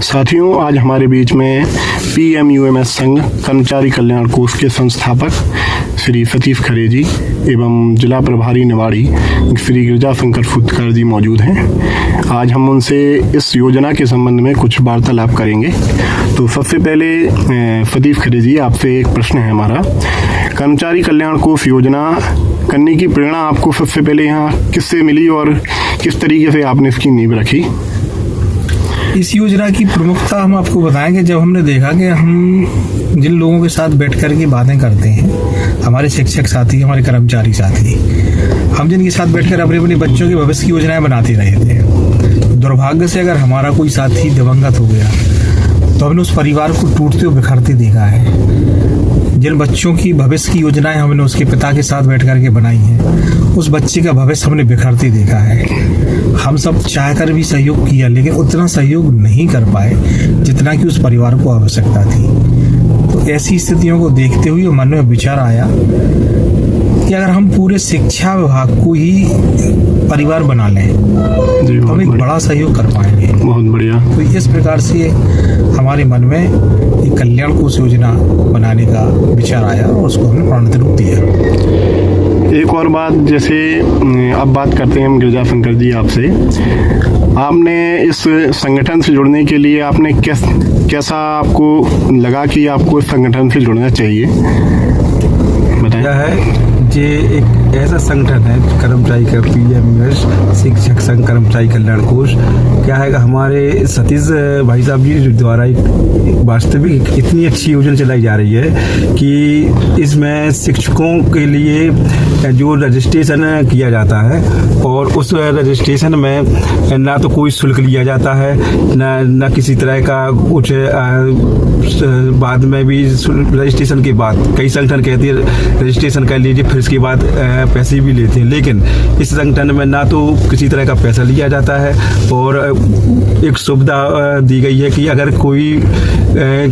साथियों, आज हमारे बीच में PMUMS संघ कर्मचारी कल्याण कोष के संस्थापक श्री सतीश खरे जी एवं जिला प्रभारी निवाड़ी श्री गिरजा शंकर फुटकर जी मौजूद हैं। आज हम उनसे इस योजना के संबंध में कुछ वार्तालाप करेंगे। तो सबसे पहले सतीश खरे जी, आपसे एक प्रश्न है हमारा। कर्मचारी कल्याण कोष योजना करने की प्रेरणा आपको सबसे पहले यहाँ किससे मिली और किस तरीके से आपने इसकी नींव रखी? इस योजना की प्रमुखता हम आपको बताएंगे जब हमने देखा कि हम जिन लोगों के साथ बैठ कर के बातें करते हैं, हमारे शिक्षक साथी, हमारे कर्मचारी साथी, हम जिनके साथ बैठकर अपने अपने बच्चों के भविष्य की योजनाएं बनाते रहे थे। दुर्भाग्य से अगर हमारा कोई साथी दिवंगत हो गया तो हमने उस परिवार को टूटते और बिखरते देखा है। जिन बच्चों की भविष्य की योजनाएं हमने उसके पिता के साथ बैठ करके बनाई हैं, उस बच्चे का भविष्य हमने बिखरते देखा है। हम सब चाहकर भी सहयोग किया, लेकिन उतना सहयोग नहीं कर पाए जितना कि उस परिवार को आवश्यकता थी। तो ऐसी स्थितियों को देखते हुए मन में विचार आया कि अगर हम पूरे शिक्षा विभाग को ही परिवार बना लें तो हम एक बड़ा सहयोग कर पाएंगे। बहुत बढ़िया। तो इस प्रकार से हमारे मन में एक कल्याण कोष योजना बनाने का विचार आया और उसको हमने पूर्णतः रूप दिया। एक और बात, जैसे अब बात करते हैं हम गिरजा शंकर जी आपसे। आपने इस संगठन से जुड़ने के लिए आपने कैसा आपको लगा कि आपको इस संगठन से जुड़ना चाहिए, बताया है? ये एक ऐसा संगठन है कर्मचारी का PMUMS शिक्षक संघ कर्मचारी कल्याण कोष। क्या है, हमारे सतीश भाई साहब जी द्वारा एक वास्तविक इतनी अच्छी योजना चलाई जा रही है कि इसमें शिक्षकों के लिए जो रजिस्ट्रेशन किया जाता है और उस रजिस्ट्रेशन में ना तो कोई शुल्क लिया जाता है, ना किसी तरह का कुछ। बाद में भी रजिस्ट्रेशन के बाद कई संगठन कहते हैं रजिस्ट्रेशन कर लीजिए, फिर इसके बाद पैसे भी लेते हैं, लेकिन इस संगठन में ना तो किसी तरह का पैसा लिया जाता है और एक सुविधा दी गई है कि अगर कोई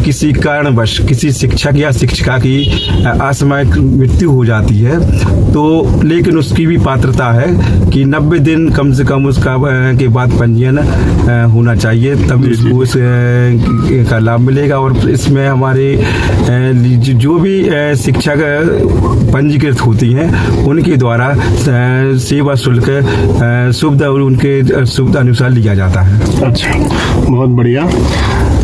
किसी कारणवश किसी शिक्षक या शिक्षिका की असामयिक मृत्यु हो जाती है तो लेकिन उसकी भी पात्रता है कि 90 दिन कम से कम उसका के बाद पंजीयन होना चाहिए, तभी उसको इसका लाभ मिलेगा। और इसमें हमारे जो भी शिक्षक पंजीकृत होती हैं उनके द्वारा सेवा शुल्क सुविधा उनके सुविधा अनुसार लिया जाता है। अच्छा, बहुत बढ़िया।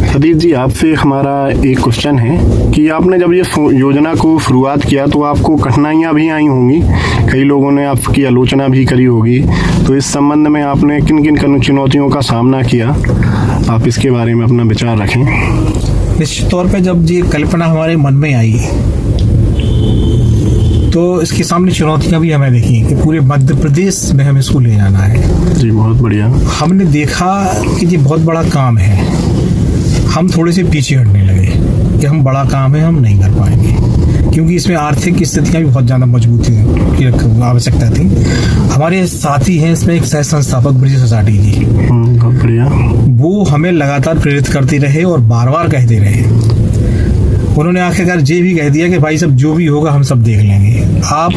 सतीश जी, आपसे हमारा एक क्वेश्चन है कि आपने जब ये योजना को शुरुआत किया तो आपको कठिनाइयाँ भी आई होंगी, कई लोगों ने आपकी आलोचना भी करी होगी, तो इस संबंध में आपने किन किन चुनौतियों का सामना किया, आप इसके बारे में अपना विचार रखें। निश्चित तौर पर जब ये कल्पना हमारे मन में आई तो इसके सामने चुनौतियां भी हमें देखी कि पूरे मध्य प्रदेश में हमें इसको ले जाना है। जी, बहुत बढ़िया। हमने देखा कि ये बहुत बड़ा काम है, हम थोड़े से पीछे हटने लगे कि हम बड़ा काम है, हम नहीं कर पाएंगे, क्योंकि इसमें आर्थिक स्थितियां भी बहुत ज़्यादा मजबूती की आवश्यकता थी। हमारे साथी हैं इसमें एक सह संस्थापक ब्रिज सोसाइटी जी, बहुत बढ़िया। वो हमें लगातार प्रेरित करते रहे और बार बार कहते रहे। उन्होंने आखिरकार ये भी कह दिया कि भाई सब जो भी होगा हम सब देख लेंगे, आप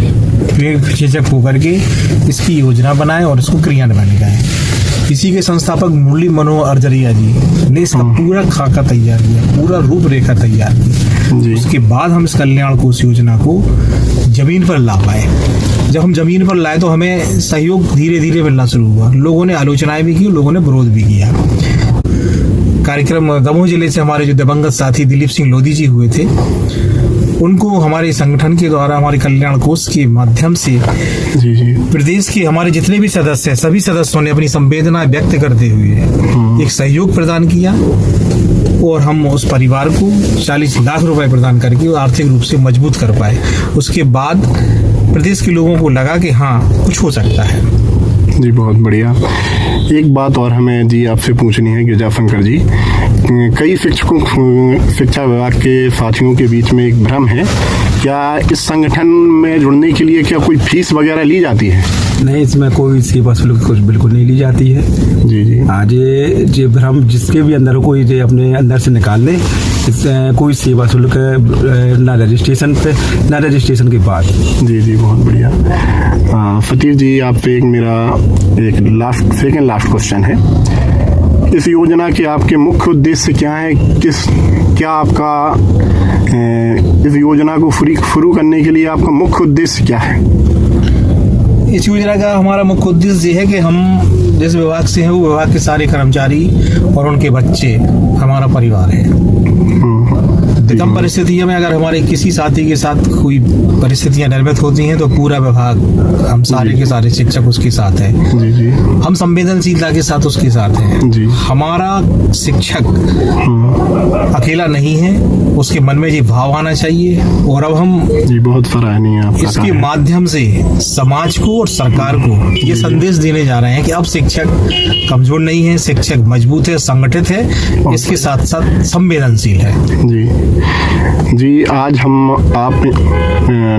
झिझक होकर के इसकी योजना बनाएं और इसको क्रियान्वयन करें। इसी के संस्थापक मुरली मनोहर अर्जरिया जी ने इसका पूरा खाका तैयार किया, पूरा रूपरेखा तैयार की। उसके बाद हम इस कल्याण कोष योजना को जमीन पर ला पाए। जब हम जमीन पर लाए तो हमें सहयोग धीरे धीरे मिलना शुरू हुआ। लोगों ने आलोचनाएं भी की, लोगों ने विरोध भी किया। कार्यक्रम दमोह जिले से हमारे जो दिवंगत साथी दिलीप सिंह लोधी जी हुए थे, उनको हमारे संगठन के द्वारा हमारे कल्याण कोष के माध्यम से प्रदेश के हमारे जितने भी सदस्य हैं, सभी सदस्यों ने अपनी संवेदना व्यक्त करते हुए एक सहयोग प्रदान किया और हम उस परिवार को 40 लाख रुपए प्रदान करके आर्थिक रूप से मजबूत कर पाए। उसके बाद प्रदेश के लोगों को लगा कि हाँ, कुछ हो सकता है। जी, बहुत बढ़िया। एक बात और हमें जी आपसे पूछनी है गिरजा शंकर जी, कई शिक्षा विभाग के साथियों के बीच में एक भ्रम है, क्या इस संगठन में जुड़ने के लिए क्या कोई फीस वगैरह ली जाती है? नहीं, इसमें कोई सेवा शुल्क कुछ बिल्कुल नहीं ली जाती है। जी। आज ये भ्रम जिसके भी अंदर हो, कोई ये अपने अंदर से निकाल ले। कोई सेवा शुल्क ना रजिस्ट्रेशन पे ना रजिस्ट्रेशन के बाद। जी, बहुत बढ़िया। सतीश जी, आप पे एक मेरा एक सेकंड लास्ट क्वेश्चन है इस योजना के आपके मुख्य उद्देश्य क्या है? क्या आपका इस योजना को शुरू करने के लिए आपका मुख्य उद्देश्य क्या है? इस योजना का हमारा मुख्य उद्देश्य ये है कि हम जिस विभाग से हैं वो विभाग के सारे कर्मचारी और उनके बच्चे हमारा परिवार है। विषम परिस्थितियों में अगर हमारे किसी साथी के साथ कोई परिस्थितियां निर्मित होती हैं तो पूरा विभाग, हम सारे के सारे शिक्षक उसके साथ हैं। जी जी। हम संवेदनशीलता के साथ उसके साथ हैं। जी। हमारा शिक्षक अकेला नहीं है, उसके मन में ये भाव आना चाहिए। और अब हम जी बहुत सराहनीय है आपका इसके माध्यम से समाज को और सरकार को ये संदेश देने जा रहे हैं कि अब शिक्षक कमजोर नहीं है, शिक्षक मजबूत है, संगठित है, इसके साथ साथ संवेदनशील है। जी जी। आज हम आप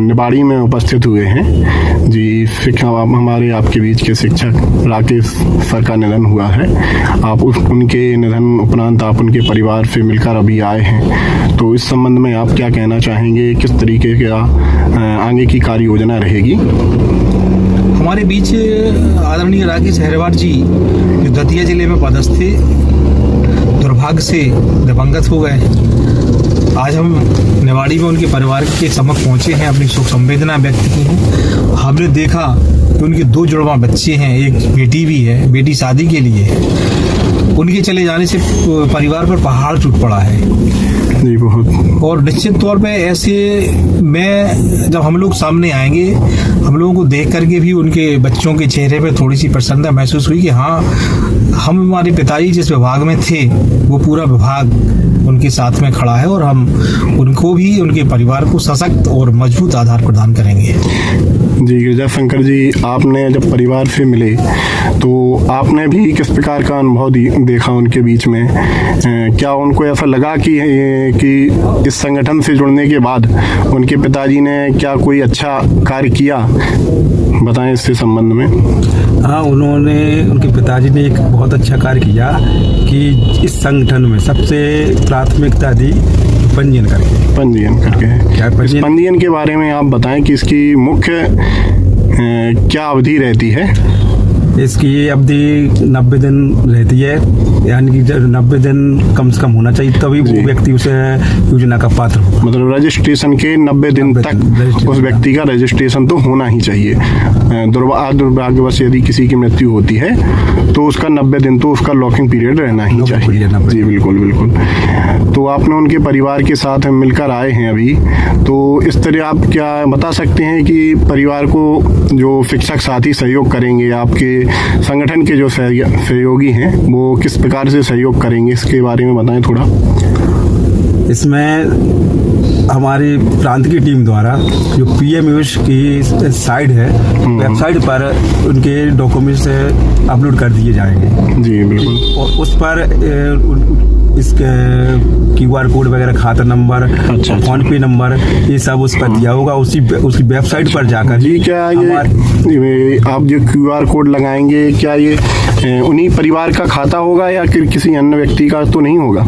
निवाड़ी में उपस्थित हुए हैं जी। हमारे आपके बीच के शिक्षक राकेश सर का निधन हुआ है। आप उनके निधन उपरांत आप उनके परिवार से मिलकर अभी आए हैं, तो इस संबंध में आप क्या कहना चाहेंगे? किस तरीके का आगे की कार्य योजना रहेगी? हमारे बीच आदरणीय राकेश हरिवार जी जो दतिया जिले में पदस्थ थे, दुर्भाग्य से दिवंगत हो गए। आज हम निवाड़ी में उनके परिवार के समक्ष पहुंचे हैं, अपनी शोक संवेदना व्यक्त की है। हमने देखा कि उनके 2 जुड़वा बच्चे हैं, एक बेटी भी है, बेटी शादी के लिए है। उनके चले जाने से परिवार पर पहाड़ टूट पड़ा है जी बहुत। और निश्चित तौर पे ऐसे में जब हम लोग सामने आएंगे, हम लोगों को देख करके भी उनके बच्चों के चेहरे पे थोड़ी सी प्रसन्नता महसूस हुई कि हाँ, हमारे पिताजी जिस विभाग में थे वो पूरा विभाग उनके साथ में खड़ा है और हम उनको भी, उनके परिवार को सशक्त और मजबूत आधार प्रदान करेंगे। जी गिरिजा शंकर जी, आपने जब परिवार से मिले तो आपने भी किस प्रकार का अनुभव देखा उनके बीच में? क्या उनको ऐसा लगा कि इस संगठन से जुड़ने के बाद उनके पिताजी ने क्या कोई अच्छा कार्य किया? बताएं इससे संबंध में। हाँ, उनके पिताजी ने एक बहुत अच्छा कार्य किया कि इस संगठन में सबसे प्राथमिकता दी पंजीयन करके। क्या पंजीयन के बारे में आप बताएं कि इसकी मुख्य क्या अवधि रहती है? इसकी अवधि 90 दिन रहती है, यानी कि 90 दिन कम से कम होना चाहिए, तभी वो व्यक्ति उस योजना का पात्र हो। मतलब रजिस्ट्रेशन के 90 दिन तक उस व्यक्ति का रजिस्ट्रेशन तो होना ही चाहिए। दुर्भाग्यवश यदि किसी की मृत्यु होती है तो उसका 90 दिन तो उसका लॉकिंग पीरियड रहना ही चाहिए। जी बिल्कुल बिल्कुल। तो आपने उनके परिवार के साथ मिलकर आए हैं अभी, तो इस तरह आप क्या बता सकते हैं कि परिवार को जो शिक्षक साथी सहयोग करेंगे, आपके संगठन के जो सहयोगी हैं, वो किस प्रकार से सहयोग करेंगे, इसके बारे में बताएं थोड़ा। इसमें हमारी प्रांत की टीम द्वारा जो PMUS की साइट है, वेबसाइट पर उनके डॉक्यूमेंट्स अपलोड कर दिए जाएंगे। जी बिल्कुल। और उस पर इसके QR कोड वगैरह, खाता नंबर, फोन पे नंबर, ये सब उस पर दिया होगा, उसकी वेबसाइट पर जाकर। जी क्या ये आप जो QR कोड लगाएंगे, क्या ये उन्हीं परिवार का खाता होगा या किसी अन्य व्यक्ति का तो नहीं होगा?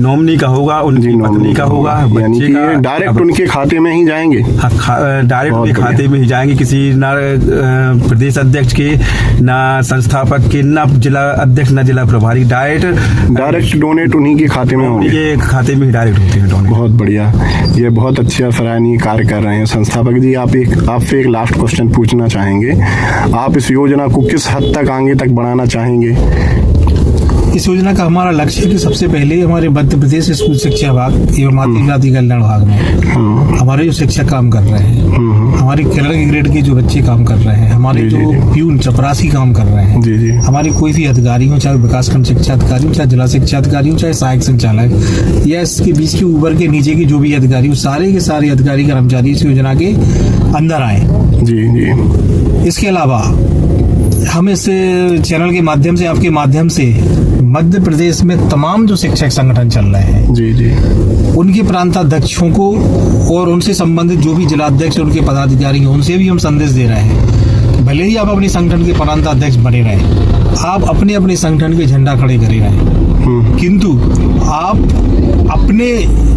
नॉमिनी का होगा, उनकी पत्नी का होगा, यानी कि डायरेक्ट उनके खाते में ही जाएंगे? हाँ, डायरेक्ट उनके खाते में ही जाएंगे। किसी ना प्रदेश अध्यक्ष के, ना संस्थापक के, ना जिला अध्यक्ष, ना जिला प्रभारी, डायरेक्ट डोनेट उन्हीं के खाते में होंगे। ये खाते में ही डायरेक्ट होते हैं डोनेट। बहुत बढ़िया, ये बहुत अच्छा सराहनीय कार्य कर रहे हैं संस्थापक जी। आपसे एक लास्ट क्वेश्चन पूछना चाहेंगे, आप इस योजना को किस हद तक आगे तक बढ़ाना चाहेंगे? इस योजना का हमारा लक्ष्य है कि सबसे पहले हमारे मध्य प्रदेश स्कूल शिक्षा विभाग एवं मातृ जाति कल्याण विभाग में हमारे जो शिक्षक काम कर रहे हैं, हमारे क्लर्क ग्रेड के जो बच्चे काम कर रहे हैं, हमारे जो प्यून चपरासी काम कर रहे हैं, हमारे कोई भी अधिकारी हो, चाहे विकासखंड शिक्षा अधिकारी हो, चाहे जिला शिक्षा अधिकारी हो, चाहे सहायक संचालक या इसके बीच के ऊपर के नीचे के जो भी अधिकारी हो, सारे के सारे अधिकारी कर्मचारी इस योजना के अंदर आए। जी जी। इसके अलावा हम इस चैनल के माध्यम से, आपके माध्यम से मध्य प्रदेश में तमाम जो शिक्षक संगठन चल रहे हैं, जी जी, उनके प्रांताध्यक्षों को और उनसे संबंधित जो भी जिलाध्यक्ष उनके पदाधिकारी हैं, उनसे भी हम संदेश दे रहे हैं, भले ही आप अपने संगठन के प्रांताध्यक्ष बने रहें, आप अपने अपने संगठन के झंडा खड़े करे रहें, किंतु आप अपने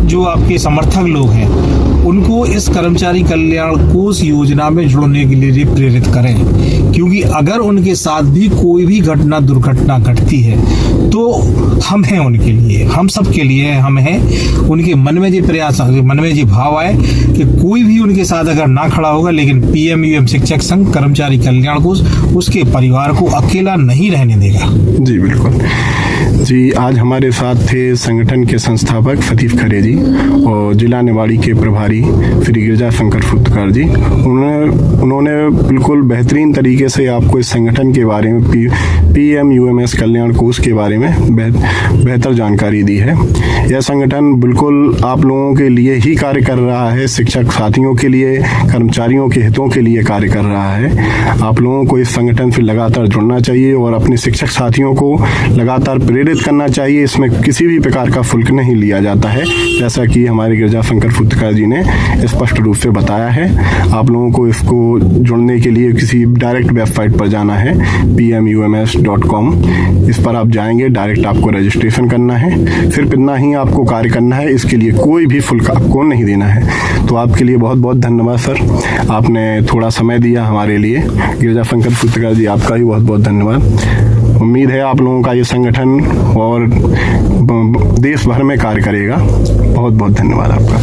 जो आपके समर्थक लोग हैं उनको इस कर्मचारी कल्याण कोष योजना में जुड़ने के लिए प्रेरित करें, क्योंकि अगर उनके साथ भी कोई भी दुर्घटना घटती है तो हम हैं उनके लिए, हम सब के लिए हम हैं। उनके मन में ये प्रयास, मन में ये भाव आए कि कोई भी उनके साथ अगर ना खड़ा होगा, लेकिन PMUM शिक्षक संघ कर्मचारी कल्याण कोष उसके परिवार को अकेला नहीं रहने देगा। जी बिल्कुल जी। आज हमारे साथ थे संगठन के संस्थापक सतीश खरे जी और जिला निवाड़ी के प्रभारी श्री गिरजा शंकर फुटकर जी। उन्होंने बिल्कुल बेहतरीन तरीके से आपको इस संगठन के बारे में PMUMS कल्याण कोष के बारे में बेहतर जानकारी दी है। यह संगठन बिल्कुल आप लोगों के लिए ही कार्य कर रहा है, शिक्षक साथियों के लिए, कर्मचारियों के हितों के लिए कार्य कर रहा है। आप लोगों को इस संगठन से लगातार जुड़ना चाहिए और अपने शिक्षक साथियों को लगातार प्रेरित करना चाहिए। इसमें किसी भी प्रकार का शुल्क नहीं लिया जाता है, जैसा कि हमारे गिरजा शंकर फुटकर जी ने स्पष्ट रूप से बताया है। आप लोगों को इसको जुड़ने के लिए किसी डायरेक्ट वेबसाइट पर जाना है PMUMS.com। इस पर आप जाएंगे, डायरेक्ट आपको रजिस्ट्रेशन करना है, सिर्फ इतना ही आपको कार्य करना है। इसके लिए कोई भी शुल्क आपको नहीं देना है। तो आपके लिए बहुत बहुत धन्यवाद सर, आपने थोड़ा समय दिया हमारे लिए। गिरजा शंकर फुटकर जी, आपका भी बहुत बहुत धन्यवाद। उम्मीद है आप लोगों का ये संगठन और देश भर में कार्य करेगा। बहुत बहुत धन्यवाद आपका।